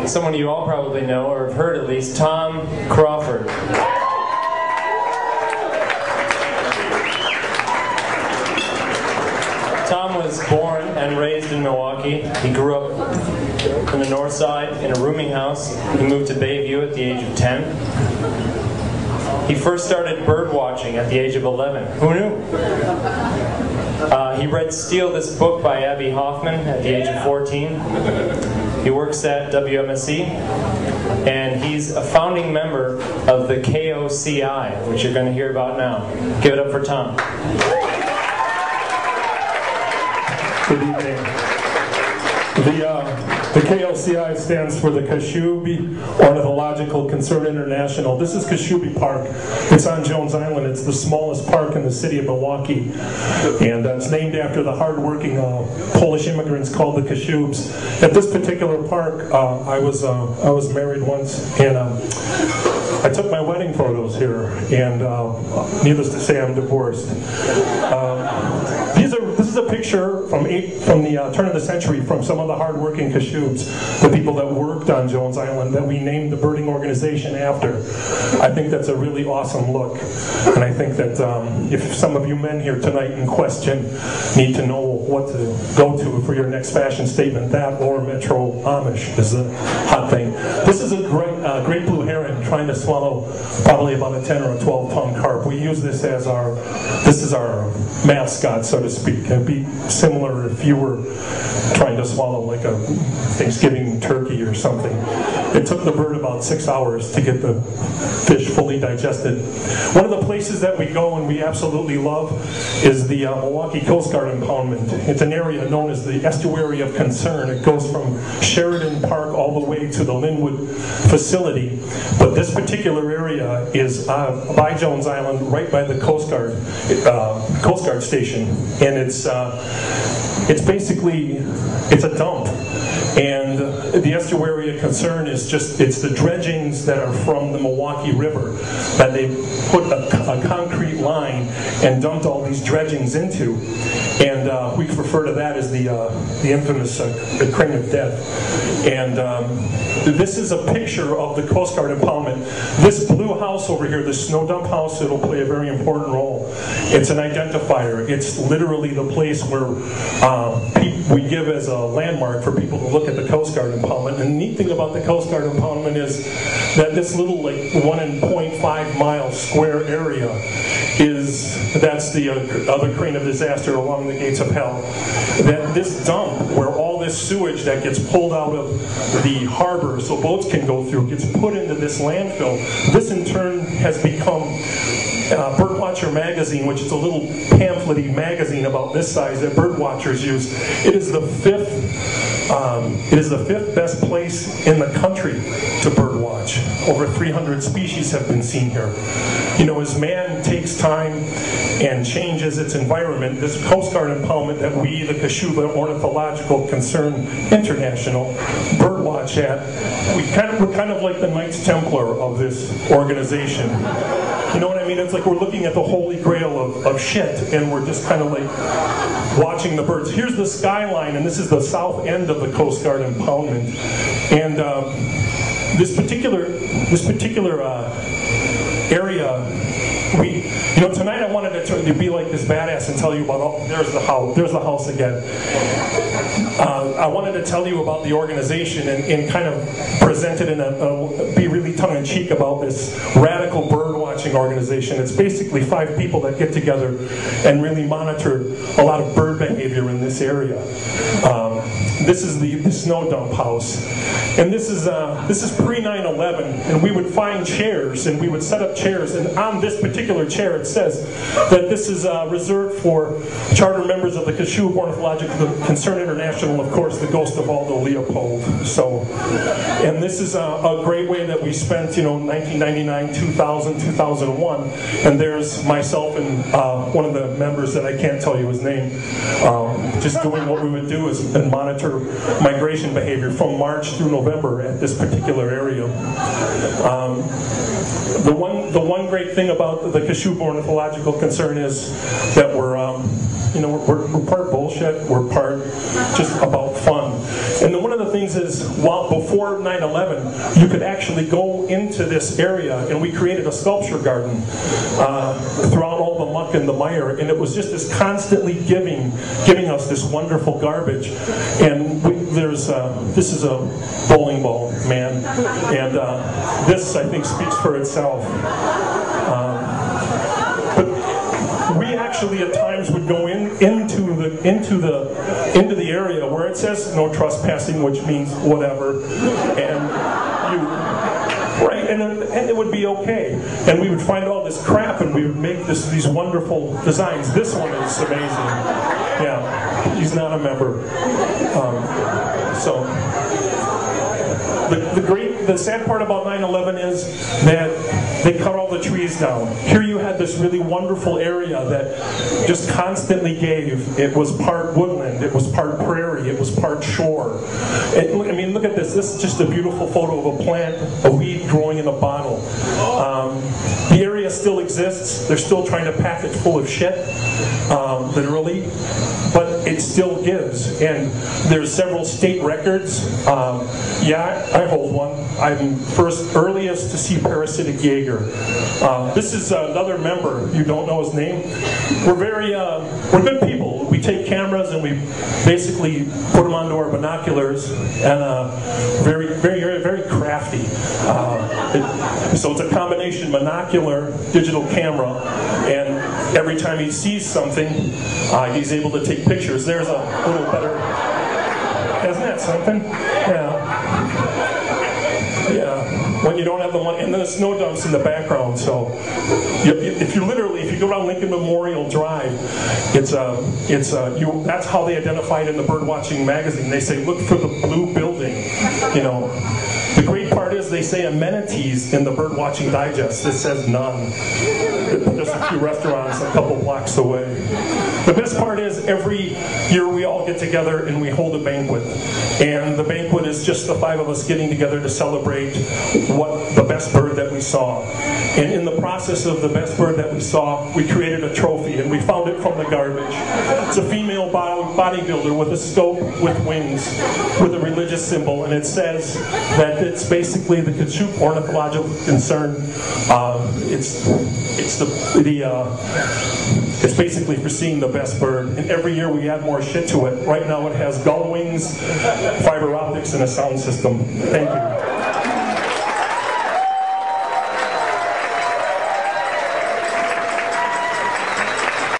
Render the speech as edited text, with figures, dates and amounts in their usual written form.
someone you all probably know, or have heard at least, Tom Crawford. Tom was born and raised in Milwaukee. He grew up in the north side in a rooming house. He moved to Bayview at the age of 10. He first started bird watching at the age of 11. Who knew? He read Steal This Book by Abby Hoffman at the age of 14. He works at WMSE, and he's a founding member of the KOCI, which you're going to hear about now. Give it up for Tom. Good evening. The KOCI stands for the Kashubi Ornithological Concern International. This is Kashubi Park. It's on Jones Island. It's the smallest park in the city of Milwaukee. And it's named after the hardworking Polish immigrants called the Kashubs. At this particular park, I was married once, and I took my wedding photos here, and needless to say, I'm divorced. This is a picture from the turn of the century from some of the hardworking Kashubs, the people that worked on Jones Island that we named the birding organization after. I think that's a really awesome look, and I think that if some of you men here tonight in question need to know what to go to for your next fashion statement, that or Metro Amish is a hot thing. This is a great blue heron trying to swallow probably about a 10 or a 12-ton carp. We use this as our mascot, so to speak. It'd be similar if you were trying to swallow like a Thanksgiving turkey or something. It took the bird about 6 hours to get the fish fully digested. One of the places that we go and we absolutely love is the Milwaukee Coast Guard impoundment. It's an area known as the Estuary of Concern. It goes from Sheridan Park all the way to the Linwood facility. But this particular area is by Jones Island, right by the Coast Guard station. And it's basically a dump. And the estuary of concern is it's the dredgings that are from the Milwaukee River that they put a concrete line and dumped all these dredgings into. And we refer to that as the infamous the crane of death. And this is a picture of the Coast Guard impoundment. This blue house over here, the snow dump house, it'll play a very important role. It's an identifier. It's literally the place where we give as a landmark for people to look at the Coast Guard impoundment. And the neat thing about the Coast Guard impoundment is that this little 1.5 mile square area that's the other crane of disaster along the gates of hell. That this dump, where all this sewage that gets pulled out of the harbor so boats can go through, gets put into this landfill. This in turn has become Birdwatcher magazine, which is a little pamphlet-y magazine about this size that birdwatchers use. It is the fifth best place in the country to birdwatch. Over 300 species have been seen here. You know, as man takes time and changes its environment, this Coast Guard impoundment that we, the Kashuba Ornithological Concern International, birdwatch at, we're kind of like the Knights Templar of this organization. You know what I mean? It's like we're looking at the holy grail of shit, and we're just kind of like watching the birds. Here's the skyline, and this is the south end of the Coast Guard impoundment. And this particular area, tonight I wanted to be like this badass and tell you about, there's the house again. I wanted to tell you about the organization and kind of present it be really tongue-in-cheek about this radical bird watching organization. It's basically 5 people that get together and really monitor a lot of bird behavior in this area. This is the snow dump house. And this is pre-9/11, and we would find chairs, and we would set up chairs, and on this particular chair it says that this is reserved for charter members of the Kashuba Ornithological Concern International, of course, the ghost of Aldo Leopold. So, and this is a great way that we spent, 1999, 2000, 2001, and there's myself and one of the members that I can't tell you his name, just doing what we would do and monitor migration behavior from March through November at this particular area. The one great thing about the Kashuba Ornithological Concern is that we're You know, we're part bullshit, we're part just about fun. And then one of the things is, while before 9/11, you could actually go into this area, and we created a sculpture garden throughout all the muck and the mire, and it was just this constantly giving us this wonderful garbage. And this is a bowling ball, man, and this, I think, speaks for itself. But we actually at times would go into the area where it says no trespassing, which means whatever, and and it would be okay. And we would find all this crap, and we would make these wonderful designs. This one is amazing. Yeah, he's not a member. So the sad part about 9/11 is that they cut all the trees down. Here you had this really wonderful area that just constantly gave. It was part woodland, it was part prairie, it was part shore. I mean, look at this. This is just a beautiful photo of a plant, a weed growing in a bottle. The area still exists. They're still trying to pack it full of shit, literally, but it still gives. And there's several state records. Yeah, I hold one. I'm earliest to see parasitic Jaeger. This is another member. You don't know his name. We're good people. We take cameras and we basically put them onto our binoculars, and very, very, very crafty. So it's a combination binocular, digital camera, and every time he sees something, he's able to take pictures. There's a little better. Isn't that something? Yeah. Yeah. When you don't have the money, and then the snow dumps in the background. So, if you go down Lincoln Memorial Drive, that's how they identify it in the Birdwatching magazine. They say, look for the blue building. You know, the great part is they say amenities in the Birdwatching Digest. It says none. There's a few restaurants a couple blocks away. The best part is every year we all get together and we hold a banquet. And the banquet is just the five of us getting together to celebrate the best bird that we saw. And in the process of the best bird that we saw, we created a trophy, and we found it from the garbage. It's a female bodybuilder with a scope with wings, with a religious symbol, and it says that it's basically the Kucha ornithological concern. It's basically for seeing the best bird, and every year we add more shit to it. Right now it has gull wings, fiber optics, and a sound system. Thank you.